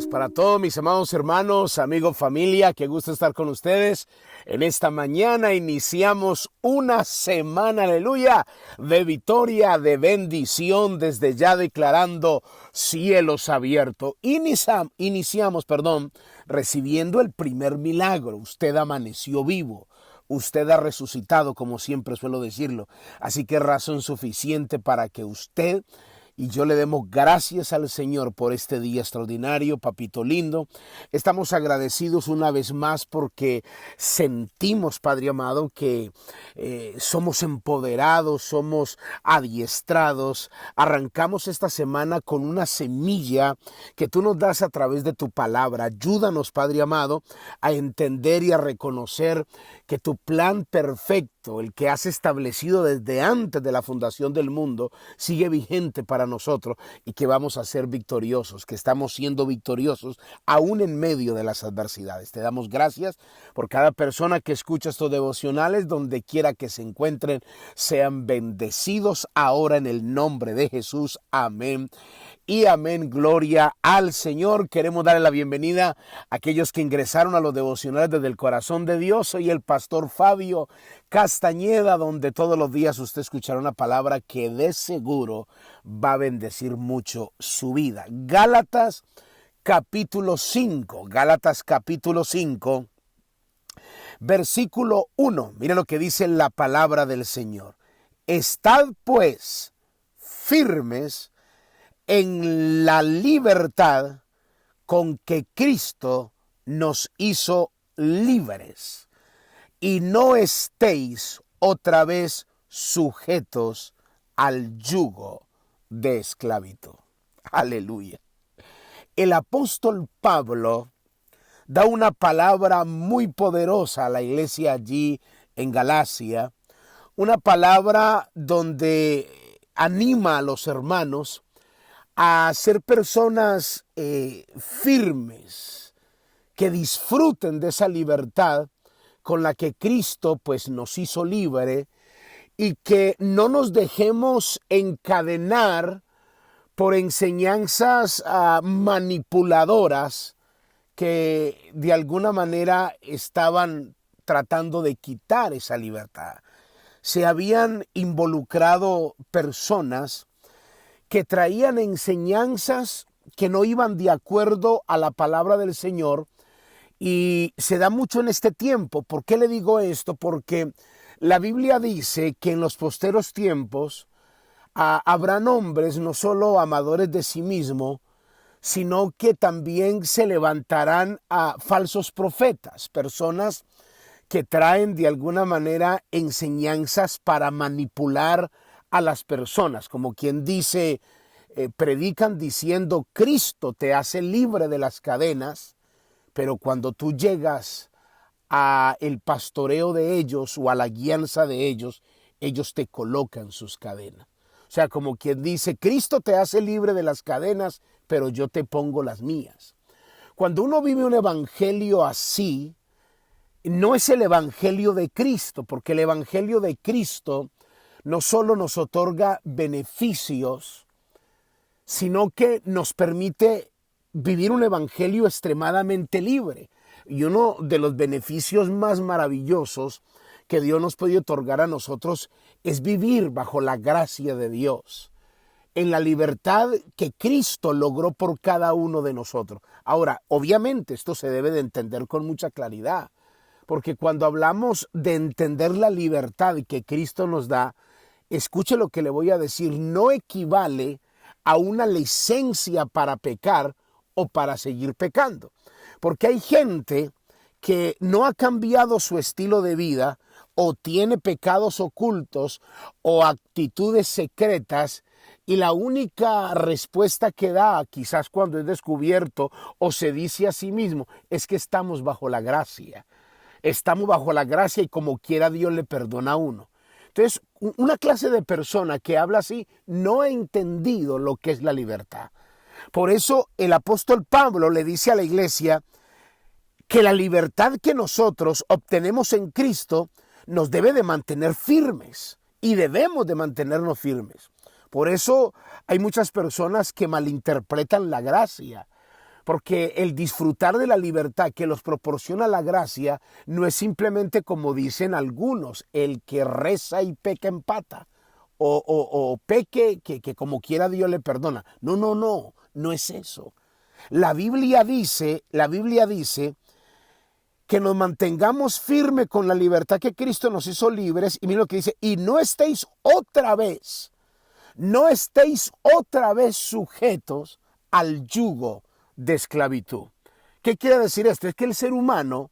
Pues para todos mis amados hermanos, amigos, familia, qué gusto estar con ustedes. En esta mañana iniciamos una semana, aleluya, de victoria, de bendición, desde ya declarando cielos abiertos. Iniciamos, recibiendo el primer milagro. Usted amaneció vivo. Usted ha resucitado, como siempre suelo decirlo. Así que razón suficiente para que usted y yo le demos gracias al Señor por este día extraordinario, papito lindo. Estamos agradecidos una vez más porque sentimos, Padre amado, que somos empoderados, somos adiestrados. Arrancamos esta semana con una semilla que tú nos das a través de tu palabra. Ayúdanos, Padre amado, a entender y a reconocer que tu plan perfecto, el que has establecido desde antes de la fundación del mundo, sigue vigente para nosotros y que vamos a ser victoriosos, que estamos siendo victoriosos aún en medio de las adversidades. Te damos gracias por cada persona que escucha estos devocionales, donde quiera que se encuentren, sean bendecidos ahora en el nombre de Jesús. Amén y amén. Gloria al Señor. Queremos darle la bienvenida a aquellos que ingresaron a los devocionales desde el corazón de Dios. Soy el pastor Fabio Castañeda, donde todos los días usted escuchará una palabra que de seguro va a bendecir mucho su vida. Gálatas capítulo 5, versículo 1. Mire lo que dice la palabra del Señor. Estad pues firmes en la libertad con que Cristo nos hizo libres, y no estéis otra vez sujetos al yugo de esclavitud. Aleluya. El apóstol Pablo da una palabra muy poderosa a la iglesia allí en Galacia, una palabra donde anima a los hermanos a ser personas firmes, que disfruten de esa libertad con la que Cristo pues nos hizo libre, y que no nos dejemos encadenar por enseñanzas manipuladoras que de alguna manera estaban tratando de quitar esa libertad. Se habían involucrado personas que traían enseñanzas que no iban de acuerdo a la palabra del Señor, y se da mucho en este tiempo. ¿Por qué le digo esto? Porque la Biblia dice que en los posteros tiempos habrán hombres no solo amadores de sí mismo, sino que también se levantarán a falsos profetas, personas que traen de alguna manera enseñanzas para manipular a las personas, como quien dice, predican diciendo Cristo te hace libre de las cadenas, pero cuando tú llegas a el pastoreo de ellos o a la guianza de ellos, ellos te colocan sus cadenas. O sea, como quien dice, Cristo te hace libre de las cadenas, pero yo te pongo las mías. Cuando uno vive un evangelio así, no es el evangelio de Cristo, porque el evangelio de Cristo no solo nos otorga beneficios, sino que nos permite vivir un evangelio extremadamente libre. Y uno de los beneficios más maravillosos que Dios nos puede otorgar a nosotros es vivir bajo la gracia de Dios, en la libertad que Cristo logró por cada uno de nosotros. Ahora, obviamente esto se debe de entender con mucha claridad, porque cuando hablamos de entender la libertad que Cristo nos da, escuche lo que le voy a decir, no equivale a una licencia para pecar o para seguir pecando. Porque hay gente que no ha cambiado su estilo de vida, o tiene pecados ocultos o actitudes secretas, y la única respuesta que da, quizás cuando es descubierto o se dice a sí mismo, es que estamos bajo la gracia. Estamos bajo la gracia y como quiera Dios le perdona a uno. Entonces, una clase de persona que habla así no ha entendido lo que es la libertad. Por eso el apóstol Pablo le dice a la iglesia que la libertad que nosotros obtenemos en Cristo nos debe de mantener firmes, y debemos de mantenernos firmes. Por eso hay muchas personas que malinterpretan la gracia, Porque el disfrutar de la libertad que nos proporciona la gracia no es simplemente como dicen algunos, el que reza y peca empata. O peque que como quiera Dios le perdona. No, no, no, no es eso. La Biblia dice que nos mantengamos firmes con la libertad que Cristo nos hizo libres. Y mira lo que dice, y no estéis otra vez sujetos al yugo de esclavitud. ¿Qué quiere decir esto? Es que el ser humano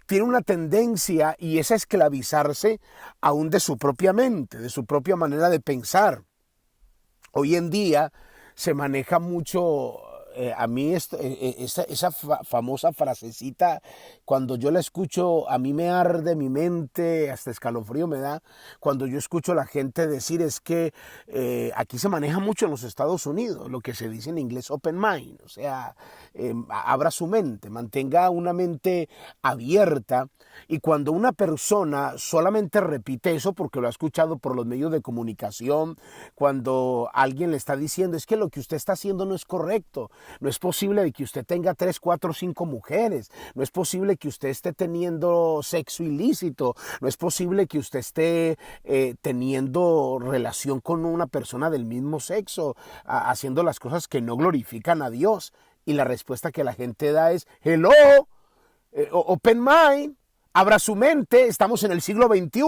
tiene una tendencia y es a esclavizarse aún de su propia mente, de su propia manera de pensar. Hoy en día se maneja mucho, a mí esa famosa frasecita, cuando yo la escucho, a mí me arde mi mente, hasta escalofrío me da, cuando yo escucho a la gente decir es que aquí se maneja mucho en los Estados Unidos, lo que se dice en inglés open mind, o sea, abra su mente, mantenga una mente abierta. Y cuando una persona solamente repite eso porque lo ha escuchado por los medios de comunicación, cuando alguien le está diciendo es que lo que usted está haciendo no es correcto, no es posible de que usted tenga 3, 4, 5 mujeres, no es posible que usted esté teniendo sexo ilícito, no es posible que usted esté teniendo relación con una persona del mismo sexo, haciendo las cosas que no glorifican a Dios. Y la respuesta que la gente da es, hello, open mind, abra su mente, estamos en el siglo XXI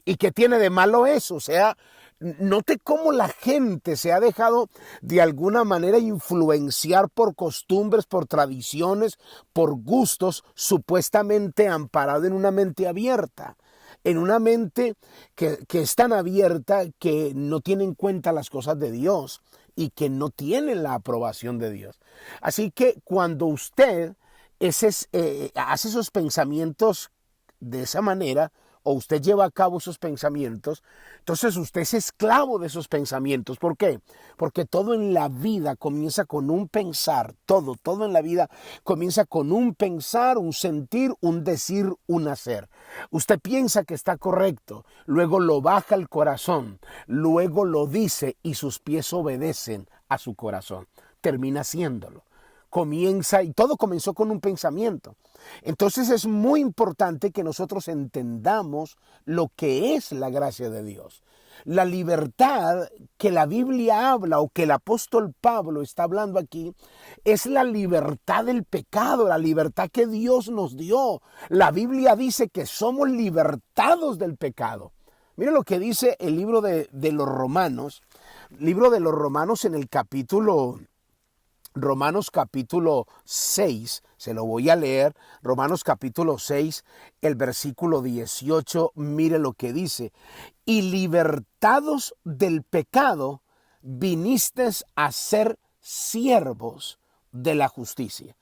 y ¿qué tiene de malo eso? O sea, note cómo la gente se ha dejado de alguna manera influenciar por costumbres, por tradiciones, por gustos, supuestamente amparado en una mente abierta. En una mente que es tan abierta que no tiene en cuenta las cosas de Dios y que no tiene la aprobación de Dios. Así que cuando usted hace esos pensamientos de esa manera, o usted lleva a cabo esos pensamientos, entonces usted es esclavo de esos pensamientos. ¿Por qué? Porque todo en la vida comienza con un pensar, todo en la vida comienza con un pensar, un sentir, un decir, un hacer. Usted piensa que está correcto, luego lo baja al corazón, luego lo dice y sus pies obedecen a su corazón. Termina haciéndolo. Comienza, y todo comenzó con un pensamiento. Entonces es muy importante que nosotros entendamos lo que es la gracia de Dios. La libertad que la Biblia habla o que el apóstol Pablo está hablando aquí es la libertad del pecado, la libertad que Dios nos dio. La Biblia dice que somos libertados del pecado. Mire lo que dice el libro de los Romanos, en el Romanos capítulo 6, se lo voy a leer, Romanos capítulo 6, el versículo 18, mire lo que dice, y libertados del pecado, vinisteis a ser siervos de la justicia.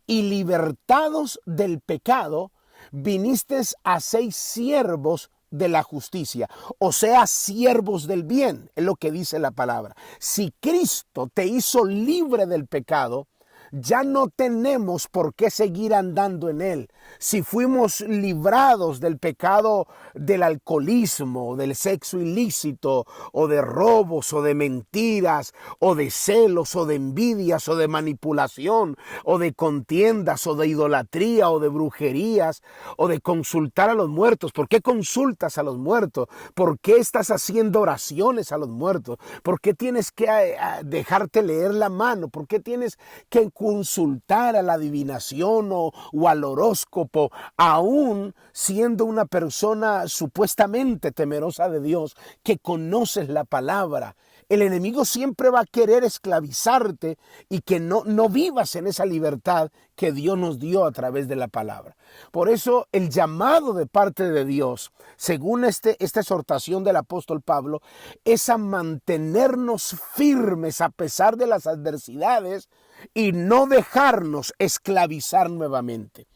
Y libertados del pecado, vinisteis a ser siervos de la justicia, o sea, siervos del bien, es lo que dice la palabra. Si Cristo te hizo libre del pecado, ya no tenemos por qué seguir andando en él. Si fuimos librados del pecado del alcoholismo, del sexo ilícito, o de robos, o de mentiras, o de celos, o de envidias, o de manipulación, o de contiendas, o de idolatría, o de brujerías, o de consultar a los muertos. ¿Por qué consultas a los muertos? ¿Por qué estás haciendo oraciones a los muertos? ¿Por qué tienes que dejarte leer la mano? ¿Por qué tienes que consultar a la adivinación o al horóscopo, aún siendo una persona supuestamente temerosa de Dios, que conoces la palabra? El enemigo siempre va a querer esclavizarte y que no vivas en esa libertad que Dios nos dio a través de la palabra. Por eso el llamado de parte de Dios, según esta exhortación del apóstol Pablo, es a mantenernos firmes a pesar de las adversidades y no dejarnos esclavizar nuevamente.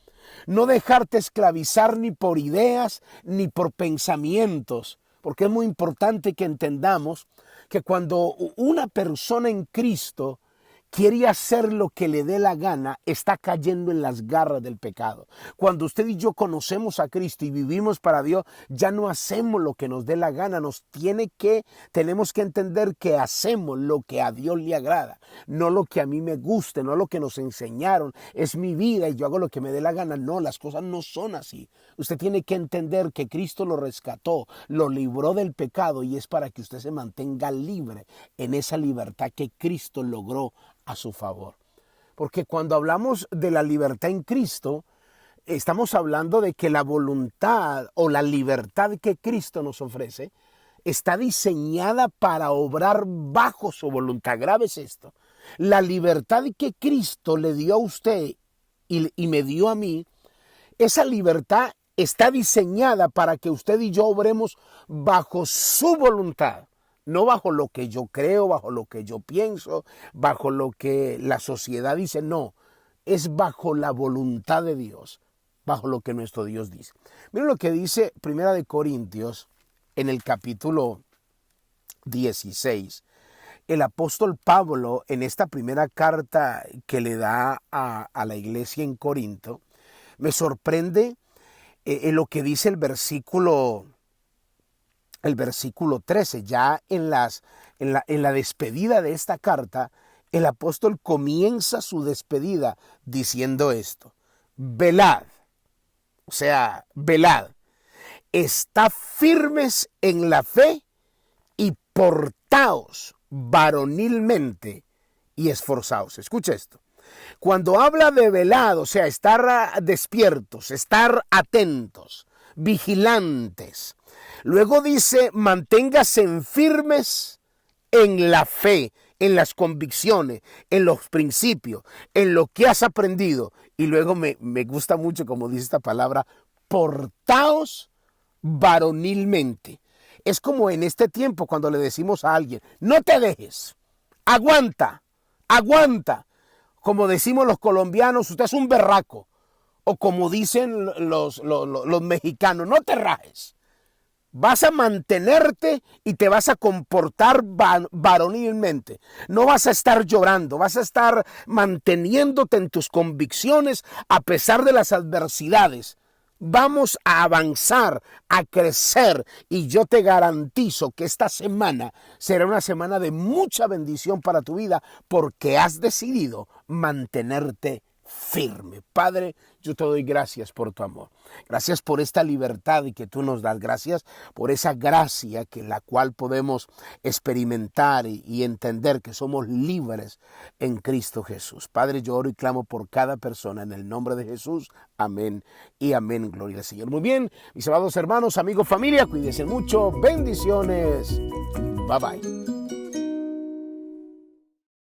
No dejarte esclavizar ni por ideas ni por pensamientos, porque es muy importante que entendamos que cuando una persona en Cristo quiere hacer lo que le dé la gana, está cayendo en las garras del pecado. Cuando usted y yo conocemos a Cristo y vivimos para Dios, ya no hacemos lo que nos dé la gana. Tenemos que entender que hacemos lo que a Dios le agrada, no lo que a mí me guste, no lo que nos enseñaron. Es mi vida y yo hago lo que me dé la gana. No, las cosas no son así. Usted tiene que entender que Cristo lo rescató, lo libró del pecado y es para que usted se mantenga libre en esa libertad que Cristo logró a su favor. Porque cuando hablamos de la libertad en Cristo, estamos hablando de que la voluntad o la libertad que Cristo nos ofrece está diseñada para obrar bajo su voluntad. Grave es esto. La libertad que Cristo le dio a usted y me dio a mí, esa libertad está diseñada para que usted y yo obremos bajo su voluntad. No bajo lo que yo creo, bajo lo que yo pienso, bajo lo que la sociedad dice. No, es bajo la voluntad de Dios, bajo lo que nuestro Dios dice. Miren lo que dice Primera de Corintios en el capítulo 16. El apóstol Pablo, en esta primera carta que le da a la iglesia en Corinto, me sorprende en lo que dice el versículo 13, ya en la despedida de esta carta, el apóstol comienza su despedida diciendo esto: velad, o sea, velad, estad firmes en la fe y portaos varonilmente y esforzaos. Escucha esto. Cuando habla de velad, o sea, estar despiertos, estar atentos, vigilantes. Luego dice, manténgase firmes en la fe, en las convicciones, en los principios, en lo que has aprendido. Y luego me gusta mucho como dice esta palabra, portaos varonilmente. Es como en este tiempo cuando le decimos a alguien, no te dejes, aguanta, aguanta. Como decimos los colombianos, usted es un berraco. O como dicen los mexicanos, no te rajes. Vas a mantenerte y te vas a comportar varonilmente. No vas a estar llorando, vas a estar manteniéndote en tus convicciones a pesar de las adversidades. Vamos a avanzar, a crecer, y yo te garantizo que esta semana será una semana de mucha bendición para tu vida porque has decidido mantenerte firme. Padre, yo te doy gracias por tu amor. Gracias por esta libertad que tú nos das. Gracias por esa gracia que la cual podemos experimentar y entender que somos libres en Cristo Jesús. Padre, yo oro y clamo por cada persona en el nombre de Jesús. Amén y amén. Gloria al Señor. Muy bien, mis amados hermanos, amigos, familia, cuídense mucho. Bendiciones. Bye bye.